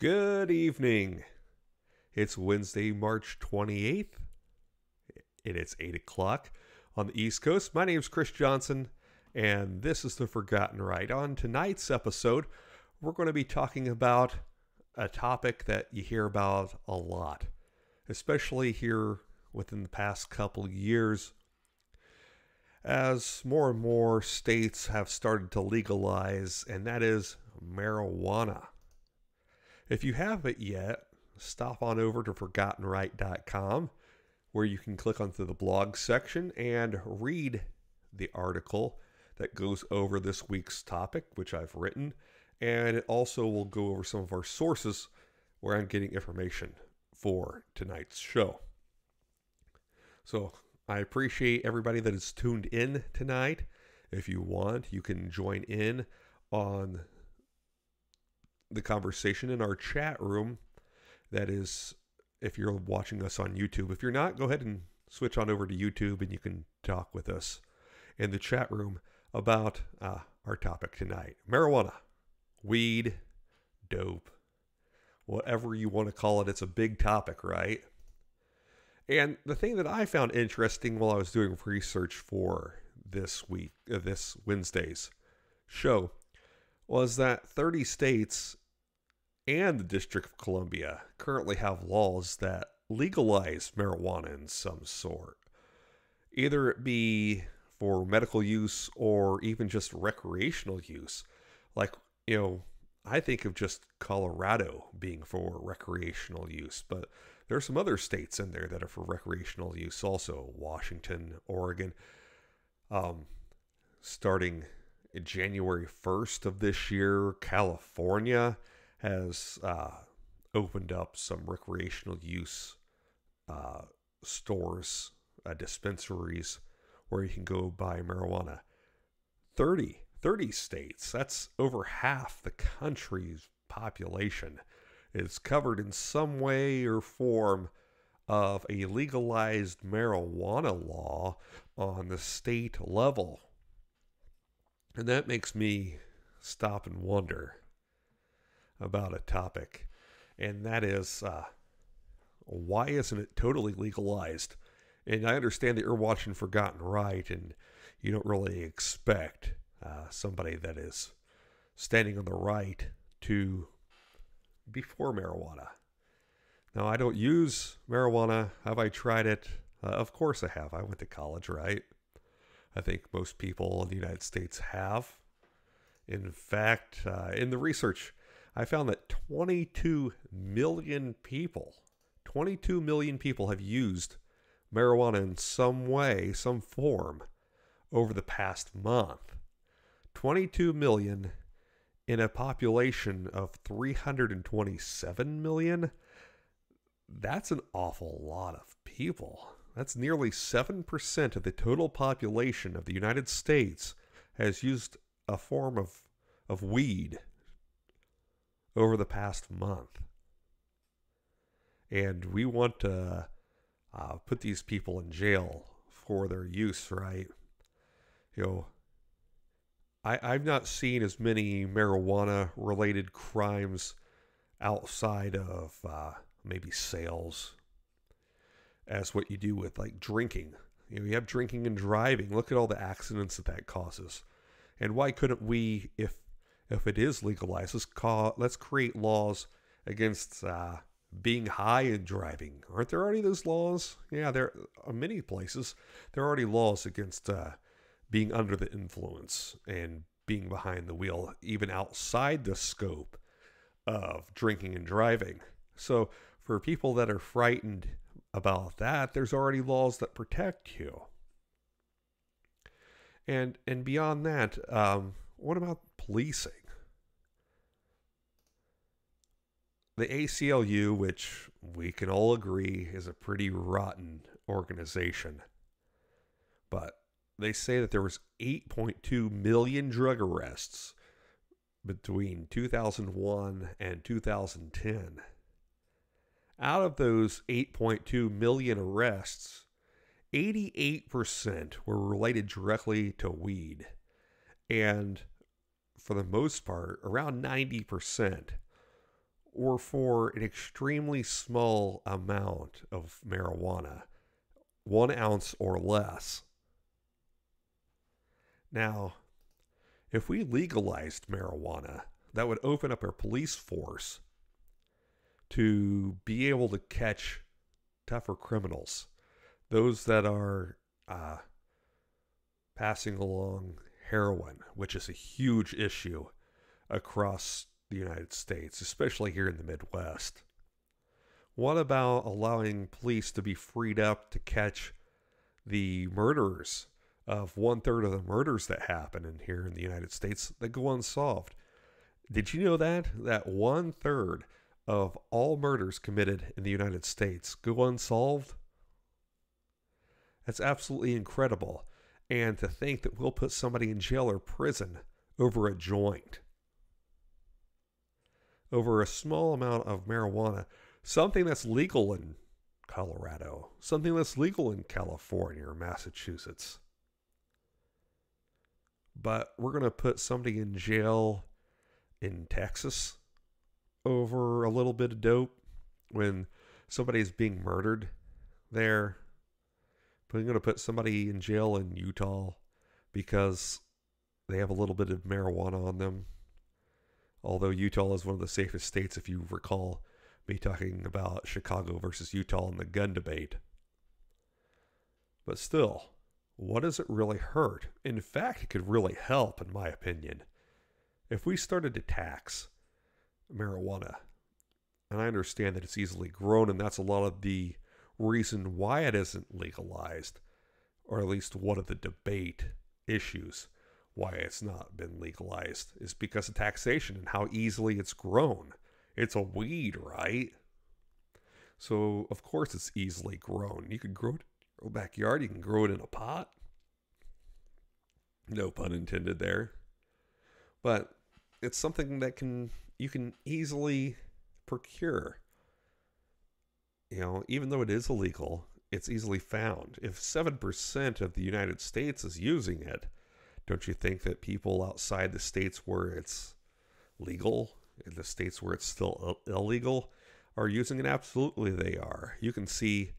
Good evening. It's Wednesday, March 28th, and it's 8 o'clock on the East Coast. My name is Chris Johnson, and this is The Forgotten Right. On tonight's episode, we're going to be talking about a topic that you hear about a lot, especially here within the past couple years, as more and more states have started to legalize, and that is marijuana. If you haven't yet, stop on over to ForgottenRight.com, where you can click onto the blog section and read the article that goes over this week's topic, which I've written, and it also will go over some of our sources where I'm getting information for tonight's show. So I appreciate everybody that is tuned in tonight. If you want, you can join in on the conversation in our chat room. That is, if you're watching us on YouTube. If you're not, go ahead and switch on over to YouTube and you can talk with us in the chat room about our topic tonight. Marijuana, weed, dope, whatever you want to call it. It's a big topic, right? And the thing that I found interesting while I was doing research for this Wednesday's show, was that 30 states and the District of Columbia currently have laws that legalize marijuana in some sort. Either it be for medical use or even just recreational use. Like, I think of just Colorado being for recreational use, but there are some other states in there that are for recreational use also. Washington, Oregon. Starting January 1st of this year, California has opened up some recreational use stores, dispensaries, where you can go buy marijuana. 30 states, that's over half the country's population, is covered in some way or form of a legalized marijuana law on the state level. And that makes me stop and wonder about a topic, and that is, why isn't it totally legalized? And I understand that you're watching Forgotten Right, and you don't really expect somebody that is standing on the right to be for marijuana. Now, I don't use marijuana. Have I tried it? Of course I have. I went to college, right? I think most people in the United States have. In fact, in the research, I found that 22 million people have used marijuana in some way, some form, over the past month. 22 million in a population of 327 million. That's an awful lot of people. That's nearly 7% of the total population of the United States has used a form of weed over the past month. And we want to put these people in jail for their use, right? I've not seen as many marijuana-related crimes outside of maybe sales as what you do with, like, drinking. You have drinking and driving. Look at all the accidents that causes. And why couldn't we, if it is legalized, let's create laws against being high and driving? Aren't there already those laws? Yeah, there are many places. There are already laws against being under the influence and being behind the wheel, even outside the scope of drinking and driving. So for people that are frightened about that, there's already laws that protect you. And beyond that, what about policing? The ACLU, which we can all agree is a pretty rotten organization, but they say that there was 8.2 million drug arrests between 2001 and 2010. Out of those 8.2 million arrests, 88% were related directly to weed. And for the most part, around 90% or for an extremely small amount of marijuana, 1 ounce or less. Now, if we legalized marijuana, that would open up our police force to be able to catch tougher criminals, those that are passing along heroin, which is a huge issue across the United States, especially here in the Midwest. What about allowing police to be freed up to catch the murderers of 1/3 of the murders that happen in here in the United States that go unsolved? Did you know that 1/3 of all murders committed in the United States go unsolved? That's absolutely incredible. And to think that we'll put somebody in jail or prison over a joint, over a small amount of marijuana, something that's legal in Colorado, something that's legal in California or Massachusetts. But we're going to put somebody in jail in Texas over a little bit of dope when somebody's being murdered there. But we're going to put somebody in jail in Utah because they have a little bit of marijuana on them. Although Utah is one of the safest states, if you recall me talking about Chicago versus Utah in the gun debate. But still, what does it really hurt? In fact, it could really help, in my opinion, if we started to tax marijuana. And I understand that it's easily grown, and that's a lot of the reason why it isn't legalized, or at least one of the debate issues why it's not been legalized, is because of taxation and how easily it's grown. It's a weed, right? So, of course, it's easily grown. You can grow it in your backyard. You can grow it in a pot. No pun intended there. But it's something that you can easily procure. You know, even though it is illegal, it's easily found. If 7% of the United States is using it, don't you think that people outside the states where it's legal, in the states where it's still illegal, are using it? Absolutely they are. You can see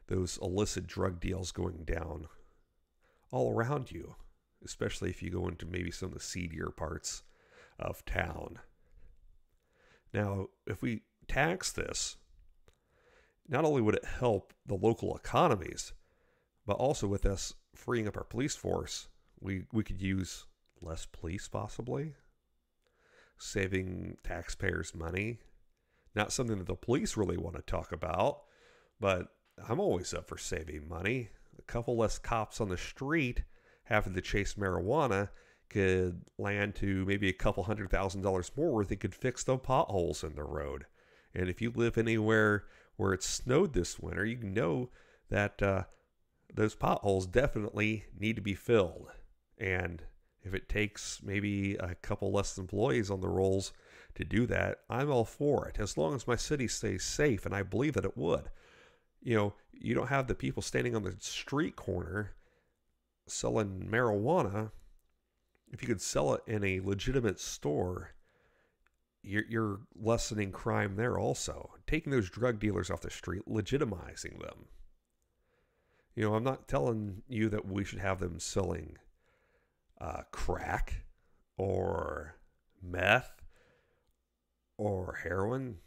those illicit drug deals going down all around you, especially if you go into maybe some of the seedier parts of town. Now, if we tax this, not only would it help the local economies, but also with us freeing up our police force, we could use less police possibly, saving taxpayers money. Not something that the police really want to talk about, but I'm always up for saving money. A couple less cops on the street having to chase marijuana could land to maybe a couple $100,000 more where they could fix the potholes in the road. And if you live anywhere where it snowed this winter, you know that those potholes definitely need to be filled. And if it takes maybe a couple less employees on the rolls to do that, I'm all for it, as long as my city stays safe, and I believe that it would. You know, you don't have the people standing on the street corner selling marijuana. If you could sell it in a legitimate store, you're lessening crime there also. Taking those drug dealers off the street, legitimizing them. You know, I'm not telling you that we should have them selling crack or meth or heroin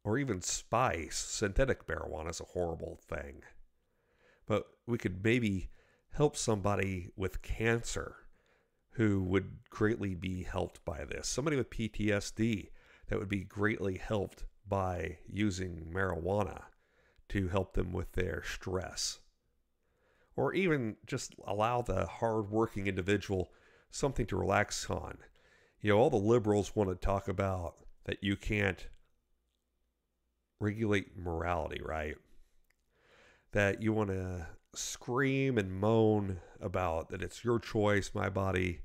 or even spice. Synthetic marijuana is a horrible thing. But we could maybe help somebody with cancer who would greatly be helped by this. Somebody with PTSD that would be greatly helped by using marijuana to help them with their stress. Or even just allow the hard-working individual something to relax on. You know, all the liberals want to talk about that you can't regulate morality, right? That you want to scream and moan about that it's your choice, my body,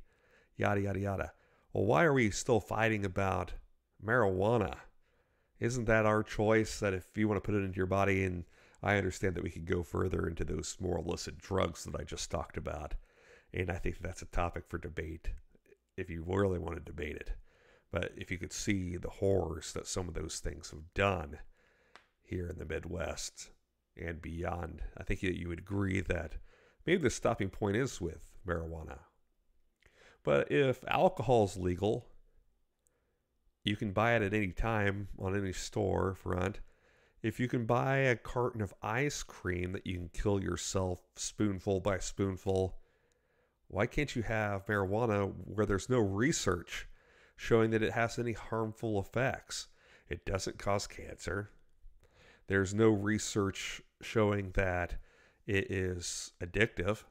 yada, yada, yada. Well, why are we still fighting about marijuana? Isn't that our choice, that if you want to put it into your body? And I understand that we could go further into those more illicit drugs that I just talked about. And I think that's a topic for debate if you really want to debate it. But if you could see the horrors that some of those things have done here in the Midwest and beyond, I think that you would agree that maybe the stopping point is with marijuana. But if alcohol is legal, you can buy it at any time on any store front. If you can buy a carton of ice cream that you can kill yourself spoonful by spoonful, why can't you have marijuana where there's no research showing that it has any harmful effects? It doesn't cause cancer. There's no research showing that it is addictive.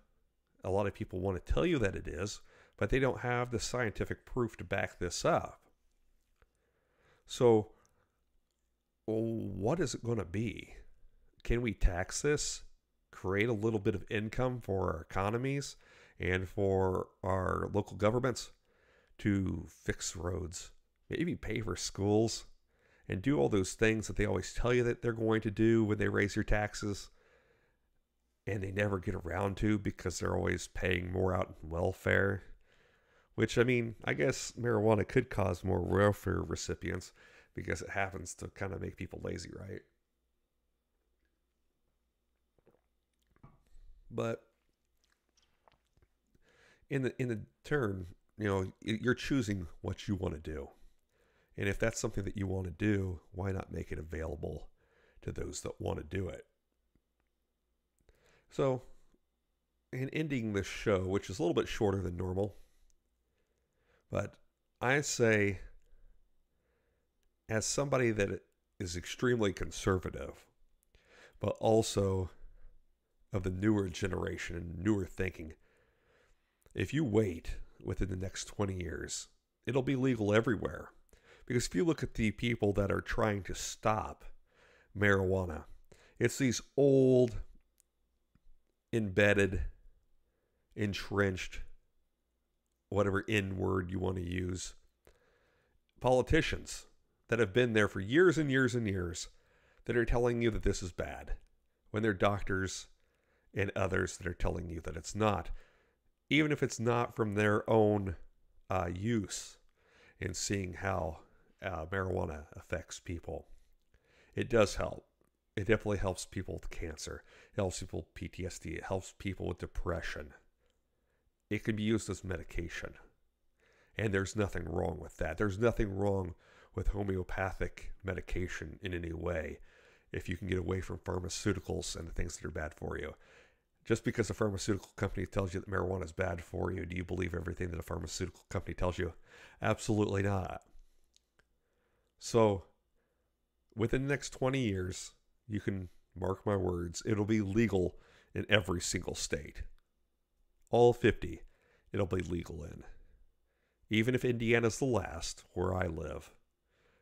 A lot of people want to tell you that it is, but they don't have the scientific proof to back this up. So, what is it going to be? Can we tax this? Create a little bit of income for our economies and for our local governments to fix roads, maybe pay for schools, and do all those things that they always tell you that they're going to do when they raise your taxes, and they never get around to because they're always paying more out in welfare. Which, I mean, I guess marijuana could cause more welfare recipients because it happens to kind of make people lazy, right? But in the turn, you're choosing what you want to do. And if that's something that you want to do, why not make it available to those that want to do it? So, in ending this show, which is a little bit shorter than normal, but I say, as somebody that is extremely conservative, but also of the newer generation and newer thinking, if you wait within the next 20 years, it'll be legal everywhere. Because if you look at the people that are trying to stop marijuana, it's these old, embedded, entrenched, whatever N word you want to use, politicians that have been there for years and years and years that are telling you that this is bad, when they're doctors and others that are telling you that it's not, even if it's not from their own use and seeing how marijuana affects people. It does help. It definitely helps people with cancer. It helps people with PTSD. It helps people with depression. It can be used as medication. And there's nothing wrong with that. There's nothing wrong with homeopathic medication in any way if you can get away from pharmaceuticals and the things that are bad for you. Just because a pharmaceutical company tells you that marijuana is bad for you, do you believe everything that a pharmaceutical company tells you? Absolutely not. So, within the next 20 years, you can mark my words, it'll be legal in every single state. All 50, it'll be legal in. Even if Indiana's the last, where I live.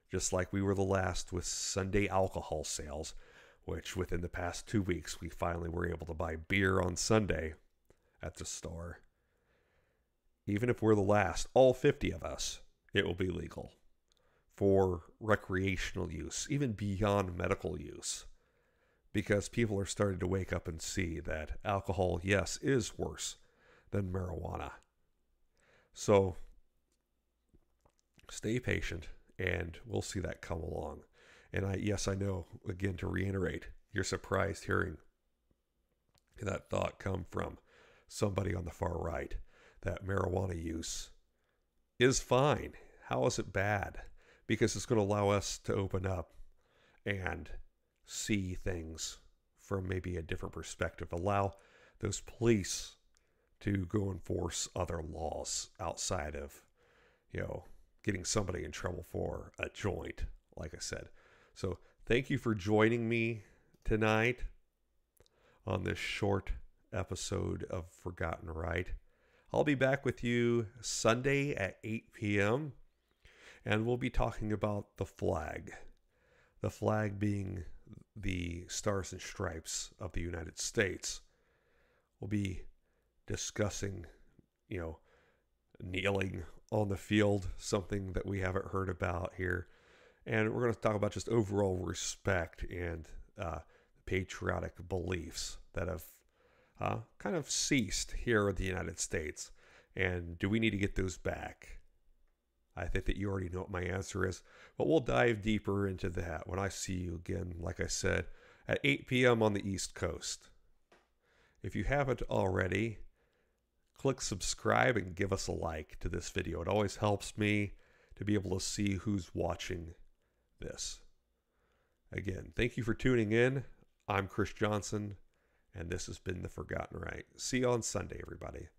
Just like we were the last with Sunday alcohol sales, which within the past 2 weeks, we finally were able to buy beer on Sunday at the store. Even if we're the last, all 50 of us, it will be legal for recreational use, even beyond medical use. Because people are starting to wake up and see that alcohol, yes, is worse than marijuana. So, stay patient, and we'll see that come along. And I know, again, to reiterate, you're surprised hearing that thought come from somebody on the far right, that marijuana use is fine. How is it bad? Because it's going to allow us to open up and see things from maybe a different perspective. Allow those police to go enforce other laws outside of, getting somebody in trouble for a joint, like I said. So thank you for joining me tonight on this short episode of Forgotten Right. I'll be back with you Sunday at 8 p.m. and we'll be talking about the flag. The flag being the Stars and Stripes of the United States. We'll be discussing, kneeling on the field, something that we haven't heard about here. And we're going to talk about just overall respect and patriotic beliefs that have kind of ceased here in the United States. And do we need to get those back? I think that you already know what my answer is, but we'll dive deeper into that when I see you again, like I said, at 8 p.m. on the East Coast. If you haven't already, click subscribe and give us a like to this video. It always helps me to be able to see who's watching this. Again, thank you for tuning in. I'm Chris Johnson, and this has been The Forgotten Right. See you on Sunday, everybody.